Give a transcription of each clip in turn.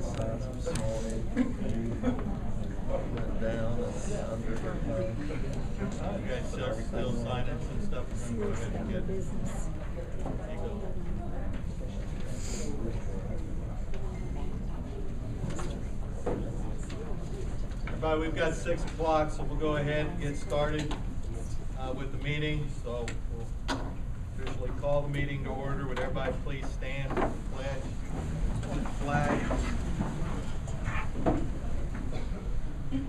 signs of small went down and under her nose. You guys still signing some stuff? We're gonna go ahead and get it. There you go. Everybody, we've got 6 o'clock, so we'll go ahead and get started with the meeting. So we'll officially call the meeting to order. Would everybody please stand for the flag?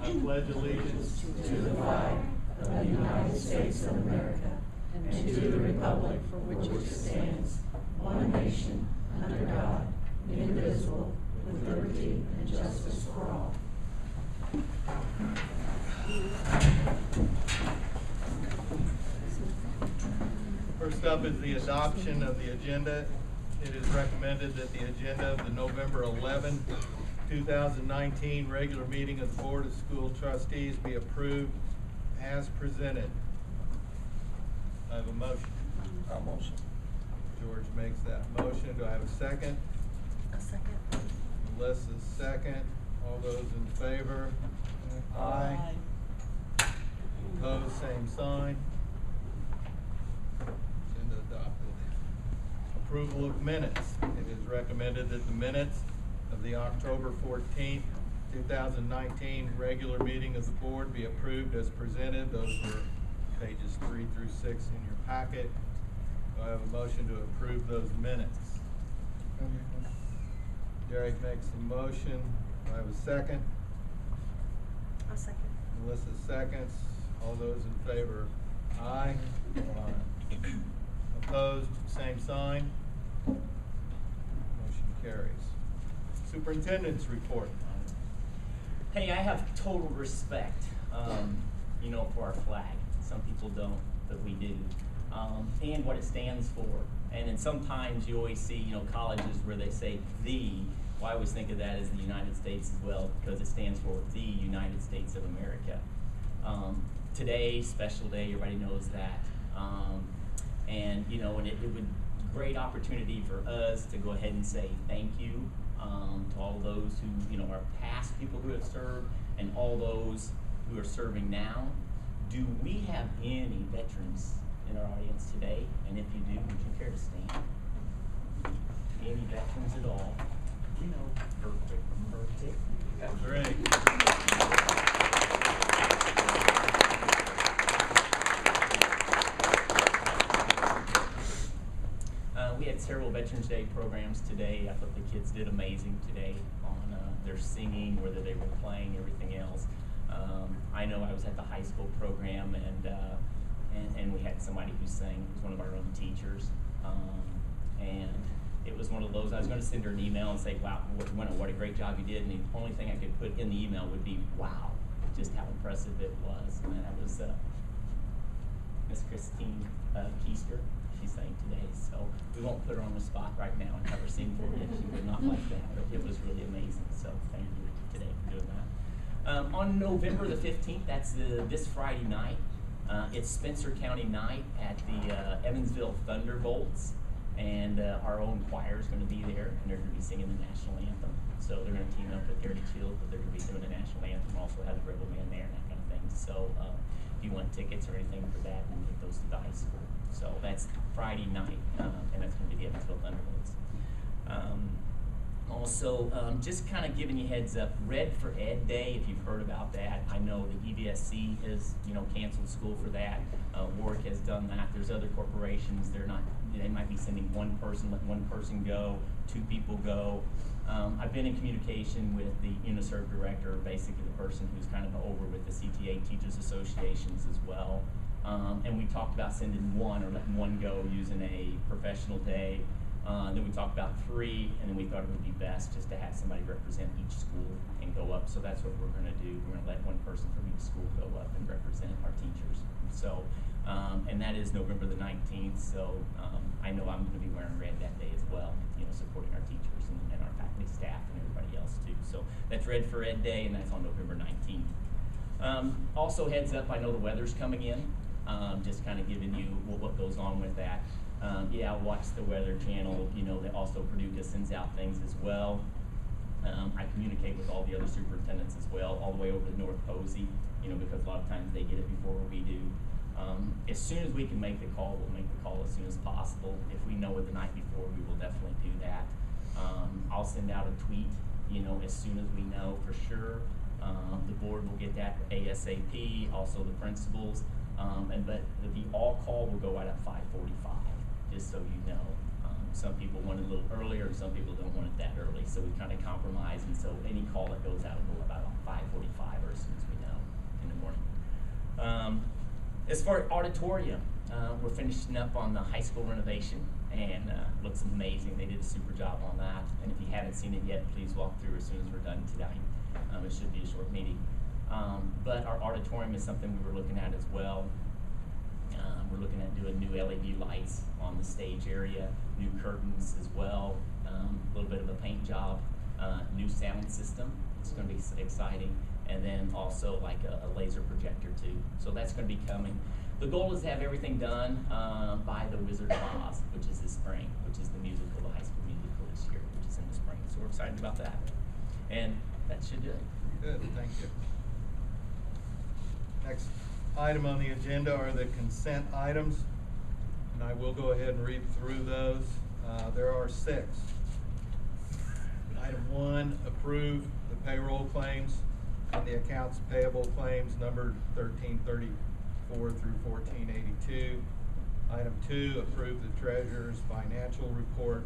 I pledge allegiance to the flag of the United States of America and to the republic for which it stands, one nation, under God, indivisible, with liberty and justice for all. First up is the adoption of the agenda. It is recommended that the agenda of the November 11, 2019 regular meeting of the Board of School Trustees be approved as presented. I have a motion. I'll motion. George makes that motion. Do I have a second? A second. Melissa's second. All those in favor? Aye. Opposed, same sign. Agenda adopted. Approval of minutes. It is recommended that the minutes of the October 14th, 2019 regular meeting of the board be approved as presented. Those were pages 3 through 6 in your packet. Do I have a motion to approve those minutes? Derek makes the motion. Do I have a second? A second. Melissa seconds. All those in favor? Aye. Aye. Opposed? Same sign. Motion carries. Superintendent's report. Hey, I have total respect, for our flag. Some people don't, but we do. And what it stands for. And then sometimes you always see, colleges where they say the. Well, I always think of that as the United States as well, because it stands for the United States of America. Today, special day, everybody knows that. And it would great opportunity for us to go ahead and say thank you to all those who, are past people who have served and all those who are serving now. Do we have any veterans in our audience today? And if you do, would you care to stand? Any veterans at all? Perfect. Great. We had several Veterans Day programs today. I thought the kids did amazing today on their singing, whether they were playing, everything else. I know I was at the high school program and we had somebody who sang, who was one of our own teachers. And it was one of those, I was going to send her an email and say, wow, what a great job you did. And the only thing I could put in the email would be, wow, just how impressive it was. And that was Miss Christine Keister. She sang today. So we won't put her on the spot right now and have her sing for you. She would not like that, but it was really amazing. So thank you today for doing that. On November the 15th, that's this Friday night, it's Spencer County night at the Evansville Thunderbolts. And our own choir is going to be there, and they're going to be singing the national anthem. So they're going to team up with Heritage Shield, but they're going to be doing the national anthem. Also have the Rebel Band there and that kind of thing. So if you want tickets or anything for that, we can get those to the high school. So that's Friday night, and that's going to be the Evansville Thunderbolts. Also, just kind of giving you heads up, Red for Ed Day, if you've heard about that. I know the EVSC has, canceled school for that. Warwick has done that. There's other corporations, they might be sending one person, let one person go, 2 people go. I've been in communication with the UNISERV director, basically the person who's kind of over with the CTA Teachers Associations as well. And we talked about sending one or letting one go using a professional day. Then we talked about 3, and then we thought it would be best just to have somebody represent each school and go up. So that's what we're going to do. We're going to let one person from each school go up and represent our teachers. So, and that is November the 19th. So I know I'm going to be wearing red that day as well, supporting our teachers and our faculty, staff, and everybody else too. So that's Red for Ed Day, and that's on November 19th. Also, heads up, I know the weather's coming in. Just kind of giving you what goes on with that. Yeah, I watch the Weather Channel. They also Paducah sends out things as well. I all the other superintendents as well, all the way over to North Posey, you know, because a lot of times they get it before we do. As soon as we can make the call, we'll make the call as soon as possible. If we know it the night before, we will definitely do that. I'll send out a tweet, you know, as soon as we know for sure. The board will get that ASAP, also the principals. But the all call will go out at 5:45, just so you know. Some people want it a little earlier, some people don't want it that early, so we kind of compromise, and so any call that goes out will go about 5:45 or as soon as we know in the morning. As far as auditorium, we're finishing up on the high school renovation, and looks amazing. They did a super job on that, and if you haven't seen it yet, please walk through as soon as we're done today. It should be a short meeting. But our auditorium is something we were looking at as well. We're looking at doing new LED lights on the stage area, new curtains as well, a little bit of a paint job, new sound system. It's going to be exciting, and then also like a laser projector too. So that's going to be coming. The goal is to have everything done by the Wizard of Oz, which is this spring, which is the musical, the high school musical this year, which is in the spring. So we're excited about that. And that should do it. Good, thank you. Next item on the agenda are the consent items, and I will go ahead and read through those. There are 6. Item 1, approve the payroll claims and the accounts payable claims numbered 1334 through 1482. Item 2, approve the treasurer's financial report.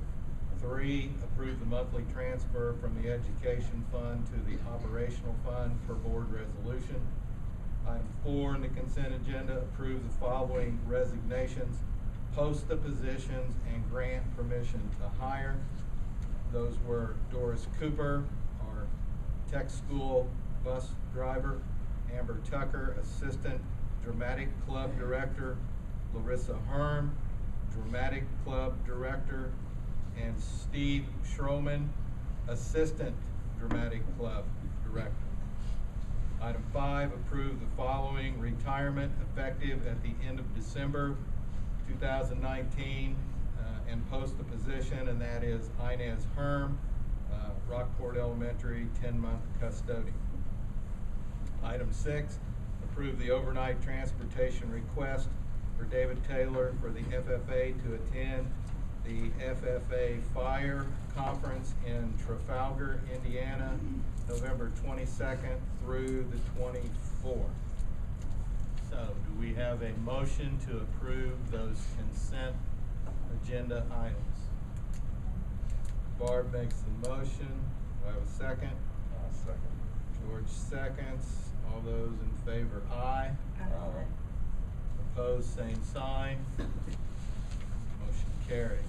3, approve the monthly transfer from the education fund to the operational fund per board resolution. Item 4 in the consent agenda, approve the following resignations, post the positions, and grant permission to hire. Those were Doris Cooper, our tech school bus driver, Amber Tucker, assistant dramatic club director, Larissa Herm, dramatic club director, and Steve Schroman, assistant dramatic club director. Item 5, approve the following retirement effective at the end of December 2019 and post the position, and that is Inez Herm, Rockport Elementary, 10-month custodian. Item 6, approve the overnight transportation request for David Taylor for the FFA to attend the FFA Fire Conference in Trafalgar, Indiana, November 22nd through the 24th. So, do we have a motion to approve those consent agenda items? Barb makes the motion. Do I have a second? Second. George seconds. All those in favor, aye. Aye. Opposed, same sign. Motion carries.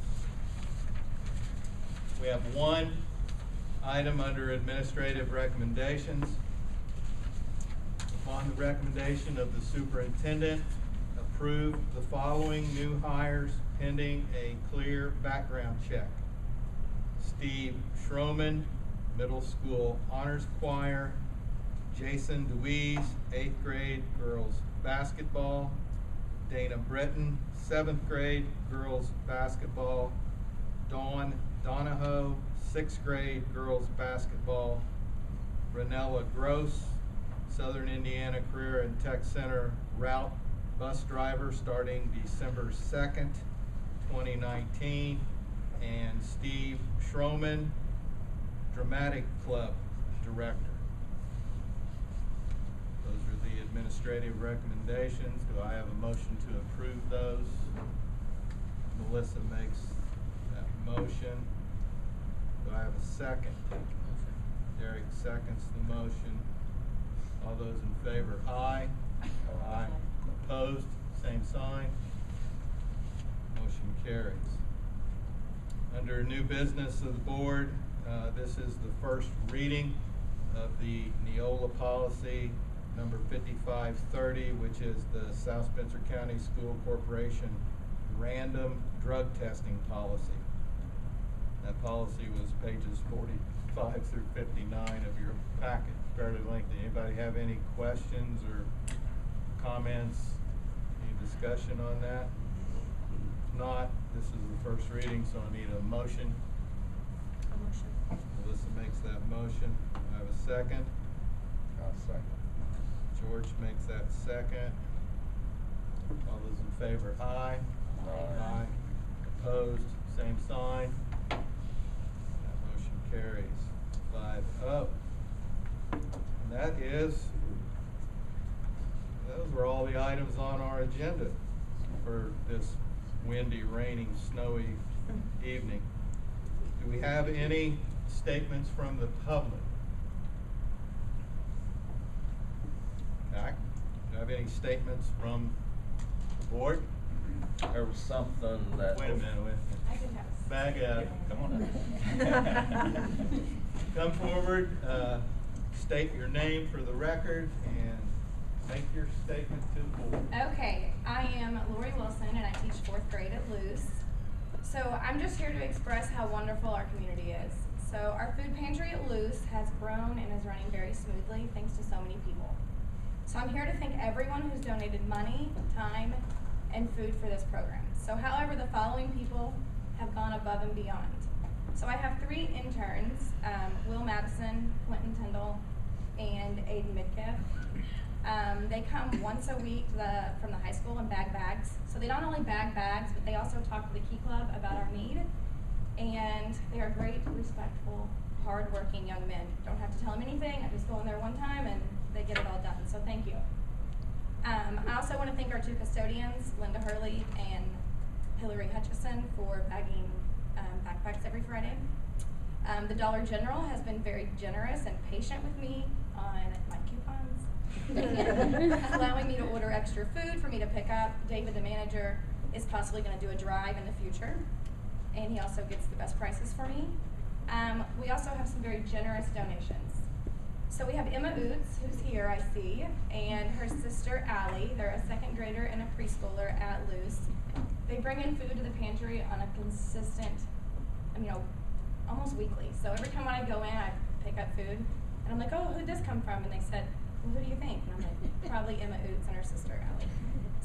We have one item under administrative recommendations. Upon the recommendation of the superintendent, approve the following new hires pending a clear background check. Steve Schroman, middle school honors choir. Jason DeWeese, 8th grade girls basketball. Dana Britton, 7th grade girls basketball. Dawn Donahoe, 6th grade girls basketball. Ranella Gross, Southern Indiana Career and Tech Center route bus driver starting December 2nd, 2019. And Steve Schroman, dramatic club director. Those are the administrative recommendations. Do I have a motion to approve those? Melissa makes that motion. Do I have a second? Derek seconds the motion. All those in favor, aye. Aye. Opposed, same sign. Motion carries. Under new business of the board, this is the first reading of the Neola policy number 5530, which is the South Spencer County School Corporation random drug testing policy. That policy was pages 45 through 59 of your packet, fairly lengthy. Anybody have any questions or comments, any discussion on that? If not, this is the first reading, so I need a motion. A motion. Melissa makes that motion. I have a second? I'll second. George makes that second. All those in favor, aye. Aye. Opposed, same sign. That motion carries 5-0. And those were all the items on our agenda for this windy, raining, snowy evening. Do we have any statements from the public? Okay. Do you have any statements from the board? There was something that. Wait a minute. I can have a Back up. Come on up. Come forward, state your name for the record, and make your statement to the board. Okay, I am Lori Wilson and I teach 4th grade at Luce. So I'm just here to express how wonderful our community is. So our food pantry at Luce has grown and is running very smoothly thanks to so many people. So I'm here to thank everyone who's donated money, time, and food for this program. So however, the following people have gone above and beyond. So I have 3 interns, Will Madison, Quentin Tyndall, and Aiden Midkiff. They come once a week from the high school and bag bags. So they not only bag bags, but they also talk to the Key Club about our need. And they are great, respectful, hard-working young men. Don't have to tell them anything. I just go in there one time and they get it all done. So thank you. I also want to thank our 2 custodians, Linda Hurley and Hillary Hutchison, for bagging backpacks every Friday. The Dollar General has been very generous and patient with me on my coupons, allowing me to order extra food for me to pick up. David, the manager, is possibly going to do a drive in the future, and he also gets the best prices for me. We also have some very generous donations. So we have Emma Oots, who's here, I see, and her sister Allie. They're a 2nd grader and a preschooler at Luce. They bring in food to the pantry on a consistent, almost weekly. So every time I go in, I pick up food, and I'm like, oh, who'd this come from? And they said, well, who do you think? And I'm like, probably Emma Oots and her sister Allie.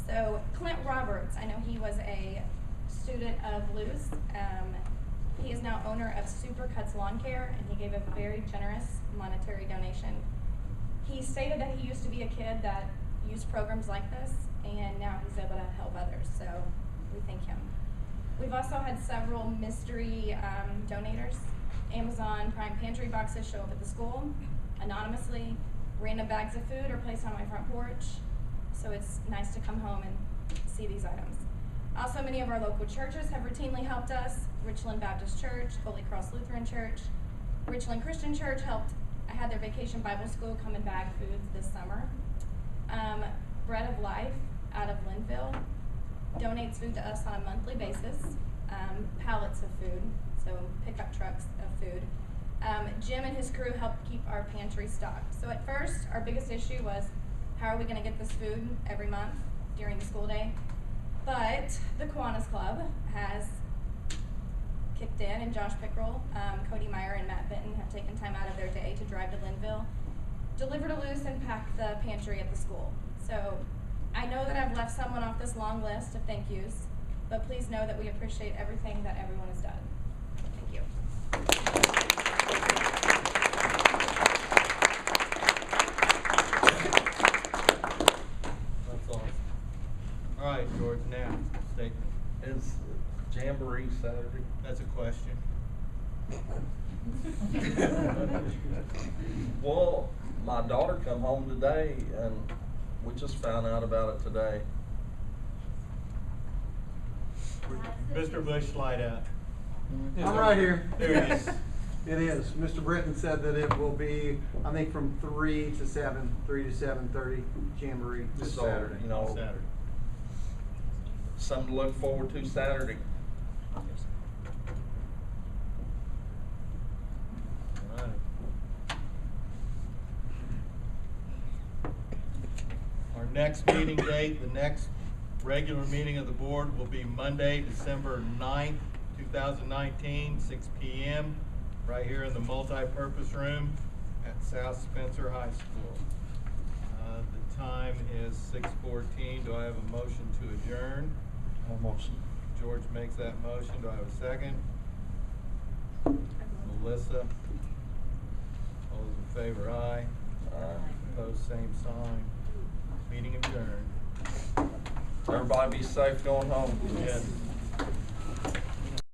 So Clint Roberts, I know he was a student of Luce. He is now owner of Super Cuts Lawn Care, and he gave a very generous monetary donation. He stated that he used to be a kid that used programs like this, and now he's able to help others, so we thank him. We've also had several mystery donators. Amazon Prime Pantry boxes show up at the school anonymously. Random bags of food are placed on my front porch, so it's nice to come home and see these items. Also, many of our local churches have routinely helped us. Richland Baptist Church, Holy Cross Lutheran Church, Richland Christian Church I had their Vacation Bible School come and bag foods this summer. Bread of Life out of Linville donates food to us on a monthly basis, pallets of food, so pickup trucks of food. Jim and his crew help keep our pantry stocked. So at first, our biggest issue was, how are we going to get this food every month during the school day? But the Kiwanis Club has kicked in, and Josh Pickrell, Cody Meyer, and Matt Benton have taken time out of their day to drive to Linville, deliver to Luce, and pack the pantry at the school. So I know that I've left someone off this long list of thank yous, but please know that we appreciate everything that everyone has done. Thank you. That's awesome. All right, George, now, statement. Is Jamboree Saturday? That's a question. Well, my daughter come home today, and we just found out about it today. Mr. Bush, slide out. I'm right here. There it is. It is. Mr. Britton said that it will be, I think, from 3 to 7:30 Jamboree this So, Saturday. you know, Saturday. something to look forward to Saturday. All right. Our next meeting date, the next regular meeting of the board will be Monday, December 9th, 2019, 6 p.m., right here in the multi-purpose room at South Spencer High School. The time is 6:14. Do I have a motion to adjourn? Almost. George makes that motion. Do I have a second? Melissa? All those in favor, aye. Opposed, same sign. Meeting adjourned. Everybody be safe going home. Yes.